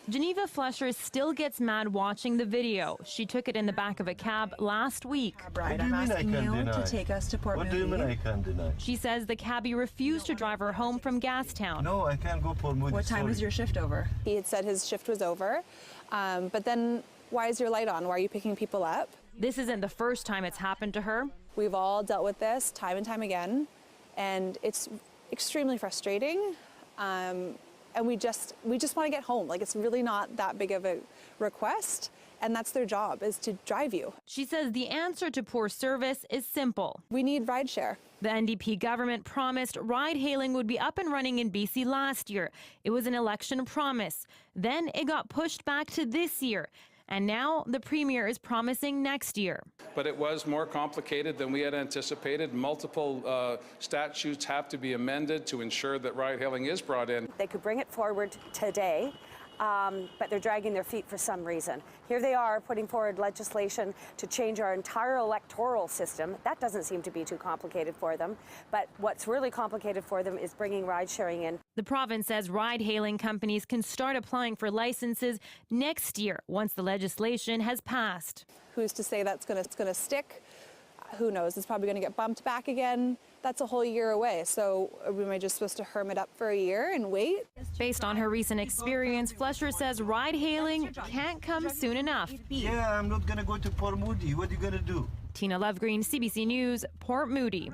Geneva Flesher still gets mad watching the video. She took it in the back of a cab last week. Right, I'm asking you to take us to Port Moody. What do you mean I can deny? She says the cabbie refused to drive her home from Gastown. No, I can't go Port Moody. What time was your shift over? He had said his shift was over, but then why is your light on? Why are you picking people up? This isn't the first time it's happened to her. We've all dealt with this time and time again, and it's extremely frustrating. And we just want to get home. Like, it's really not that big of a request, and that's their job, is to drive you. She says the answer to poor service is simple. We need rideshare. The NDP government promised ride-hailing would be up and running in BC last year. It was an election promise. Then it got pushed back to this year. And now the Premier is promising next year. But it was more complicated than we had anticipated. Multiple statutes have to be amended to ensure that ride-hailing is brought in. They could bring it forward today, but they're dragging their feet for some reason. Here they are putting forward legislation to change our entire electoral system. That doesn't seem to be too complicated for them. But what's really complicated for them is bringing ride-sharing in. The province says ride-hailing companies can start applying for licenses next year once the legislation has passed. Who's to say that's going to stick? Who knows? It's probably going to get bumped back again. That's a whole year away. So are we just supposed to hermit up for a year and wait? Based on her recent experience, Flesher says ride-hailing can't come soon enough. Yeah, I'm not going to go to Port Moody. What are you going to do? Tina Lovegreen, CBC News, Port Moody.